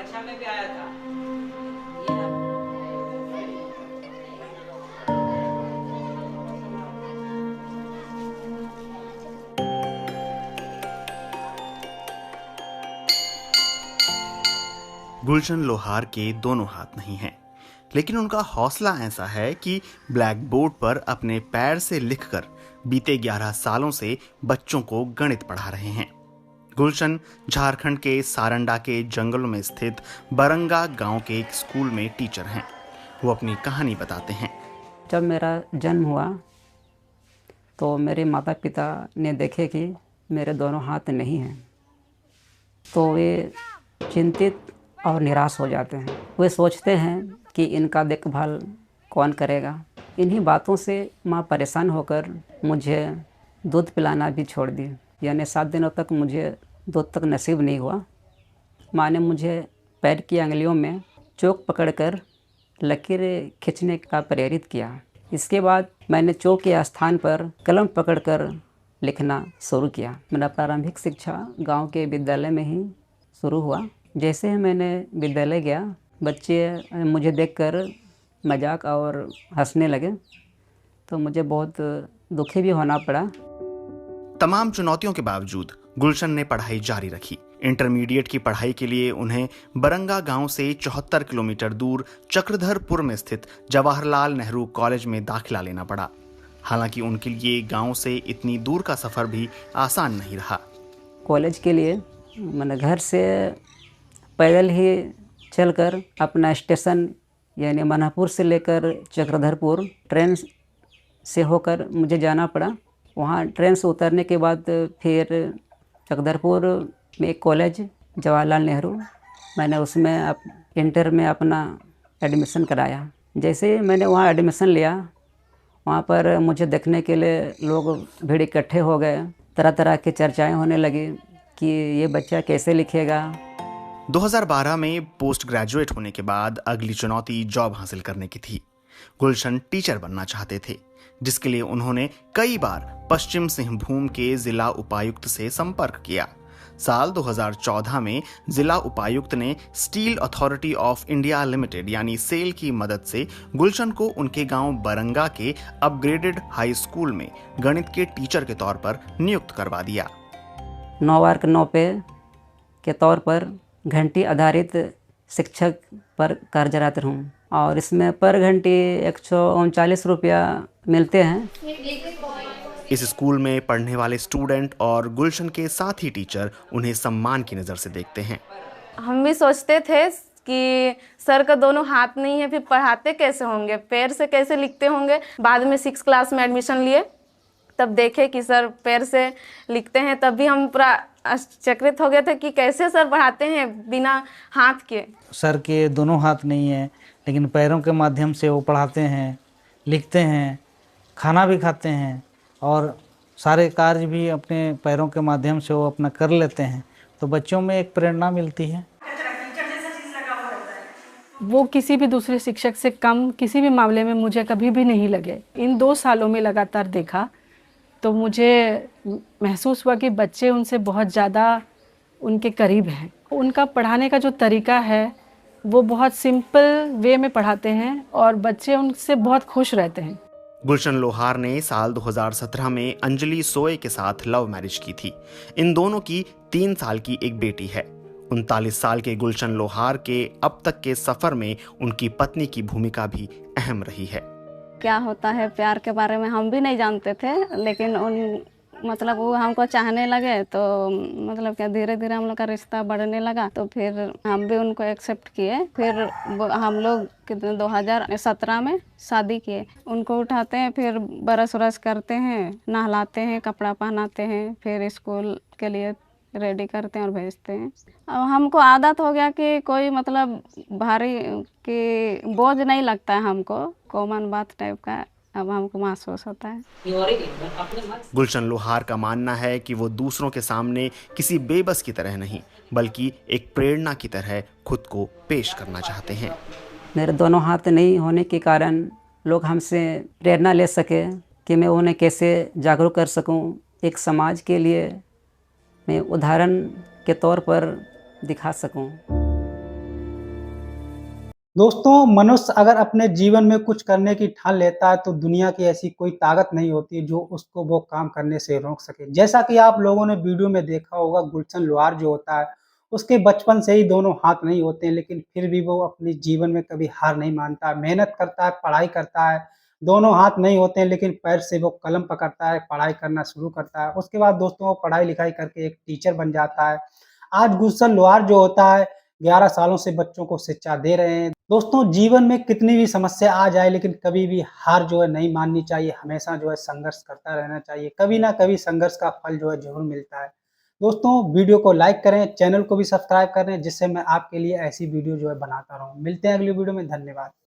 कक्षा में भी आया था। ये ना गुलशन लोहार के दोनों हाथ नहीं हैं, लेकिन उनका हौसला ऐसा है कि ब्लैक बोर्ड पर अपने पैर से लिखकर बीते 11 सालों से बच्चों को गणित पढ़ा रहे हैं। गुलशन झारखंड के सारंडा के जंगलों में स्थित बरंगा गांव के एक स्कूल में टीचर हैं। वो अपनी कहानी बताते हैं। जब मेरा जन्म हुआ तो मेरे माता पिता ने देखे कि मेरे दोनों हाथ नहीं हैं, तो वे चिंतित और निराश हो जाते हैं। वे सोचते हैं कि इनका देखभाल कौन करेगा। इन्हीं बातों से माँ परेशान होकर मुझे दूध पिलाना भी छोड़ दी, यानी 7 दिनों तक मुझे दूध तक नसीब नहीं हुआ। माँ ने मुझे पैर की अंगुलियों में चोक पकड़कर लकीर खींचने का प्रेरित किया। इसके बाद मैंने चोक के स्थान पर कलम पकड़कर लिखना शुरू किया। मेरा प्रारंभिक शिक्षा गांव के विद्यालय में ही शुरू हुआ। जैसे ही मैंने विद्यालय गया, बच्चे मुझे देखकर मजाक और हंसने लगे, तो मुझे बहुत दुखी भी होना पड़ा। तमाम चुनौतियों के बावजूद गुलशन ने पढ़ाई जारी रखी। इंटरमीडिएट की पढ़ाई के लिए उन्हें बरंगा गांव से 74 किलोमीटर दूर चक्रधरपुर में स्थित जवाहरलाल नेहरू कॉलेज में दाखिला लेना पड़ा। हालांकि उनके लिए गांव से इतनी दूर का सफर भी आसान नहीं रहा। कॉलेज के लिए मैंने घर से पैदल ही चलकर अपना स्टेशन यानी मनापुर से लेकर चक्रधरपुर ट्रेन से होकर मुझे जाना पड़ा। वहाँ ट्रेन से उतरने के बाद फिर चक्रधरपुर में एक कॉलेज जवाहरलाल नेहरू, मैंने उसमें इंटर में अपना एडमिशन कराया। जैसे ही मैंने वहाँ एडमिशन लिया, वहाँ पर मुझे देखने के लिए लोग भीड़ इकट्ठे हो गए। तरह तरह की चर्चाएं होने लगी कि ये बच्चा कैसे लिखेगा। 2012 में पोस्ट ग्रेजुएट होने के बाद अगली चुनौती जॉब हासिल करने की थी। गुलशन टीचर बनना चाहते थे, जिसके लिए उन्होंने कई बार पश्चिम सिंहभूम के जिला उपायुक्त से संपर्क किया। साल 2014 में जिला उपायुक्त ने steel authority of India limited यानी सेल की मदद से गुलशन को उनके गांव बरंगा के अपग्रेडेड हाई स्कूल में गणित के टीचर के तौर पर नियुक्त करवा दिया। 9 वर्ग 9 पे के तौर पर घंटी आधारित शिक्षक पर कार्यरत हूँ और इसमें पर घंटी 139 रुपया मिलते हैं। इस स्कूल में पढ़ने वाले स्टूडेंट और गुलशन के साथी टीचर उन्हें सम्मान की नज़र से देखते हैं। हम भी सोचते थे कि सर का दोनों हाथ नहीं है, फिर पढ़ाते कैसे होंगे, पैर से कैसे लिखते होंगे। बाद में 6 क्लास में एडमिशन लिए, तब देखे कि सर पैर से लिखते हैं, तब भी हम पूरा आश्चर्यचकित हो गए थे कि कैसे सर पढ़ाते हैं बिना हाथ के। सर के दोनों हाथ नहीं है, लेकिन पैरों के माध्यम से वो पढ़ाते हैं, लिखते हैं, खाना भी खाते हैं और सारे कार्य भी अपने पैरों के माध्यम से वो अपना कर लेते हैं। तो बच्चों में एक प्रेरणा मिलती है। वो किसी भी दूसरे शिक्षक से कम किसी भी मामले में मुझे कभी भी नहीं लगे। इन 2 सालों में लगातार देखा तो मुझे महसूस हुआ कि बच्चे उनसे बहुत ज़्यादा उनके करीब हैं। उनका पढ़ाने का जो तरीका है वो बहुत सिंपल वे में पढ़ाते हैं और बच्चे उनसे बहुत खुश रहते हैं। गुलशन लोहार ने साल 2017 में अंजलि सोए के साथ लव मैरिज की थी। इन दोनों की 3 साल की एक बेटी है। 39 साल के गुलशन लोहार के अब तक के सफर में उनकी पत्नी की भूमिका भी अहम रही है। क्या होता है प्यार के बारे में हम भी नहीं जानते थे, लेकिन मतलब वो हमको चाहने लगे तो मतलब क्या धीरे धीरे हम लोग का रिश्ता बढ़ने लगा। तो फिर हम भी उनको एक्सेप्ट किए। फिर हम लोग कितने 2017 में शादी किए। उनको उठाते हैं, फिर बरस वरस करते हैं, नहलाते हैं, कपड़ा पहनाते हैं, फिर स्कूल के लिए रेडी करते हैं और भेजते हैं। अब हमको आदत हो गया कि कोई मतलब भारी कि बोझ नहीं लगता है हमको, कॉमन बात टाइप का अब हमको महसूस होता है। गुलशन लोहार का मानना है कि वो दूसरों के सामने किसी बेबस की तरह नहीं, बल्कि एक प्रेरणा की तरह खुद को पेश करना चाहते हैं। मेरे दोनों हाथ नहीं होने के कारण लोग हमसे प्रेरणा ले सके कि मैं उन्हें कैसे जागरूक कर सकूं, एक समाज के लिए मैं उदाहरण के तौर पर दिखा सकूं। दोस्तों, मनुष्य अगर अपने जीवन में कुछ करने की ठान लेता है तो दुनिया की ऐसी कोई ताकत नहीं होती जो उसको वो काम करने से रोक सके। जैसा कि आप लोगों ने वीडियो में देखा होगा, गुलशन लोहार जो होता है, उसके बचपन से ही दोनों हाथ नहीं होते हैं, लेकिन फिर भी वो अपने जीवन में कभी हार नहीं मानता है, मेहनत करता है, पढ़ाई करता है। दोनों हाथ नहीं होते हैं, लेकिन पैर से वो कलम पकड़ता है, पढ़ाई करना शुरू करता है। उसके बाद दोस्तों वो पढ़ाई-लिखाई करके एक टीचर बन जाता है। आज गुलशन लोहार जो होता है 11 सालों से बच्चों को शिक्षा दे रहे हैं। दोस्तों, जीवन में कितनी भी समस्या आ जाए, लेकिन कभी भी हार जो है नहीं माननी चाहिए, हमेशा जो है संघर्ष करता रहना चाहिए। कभी ना कभी संघर्ष का फल जो है ज़रूर मिलता है। दोस्तों, वीडियो को लाइक करें, चैनल को भी सब्सक्राइब करें, जिससे मैं आपके लिए ऐसी वीडियो जो है बनाता रहूँ। मिलते हैं अगली वीडियो में, धन्यवाद।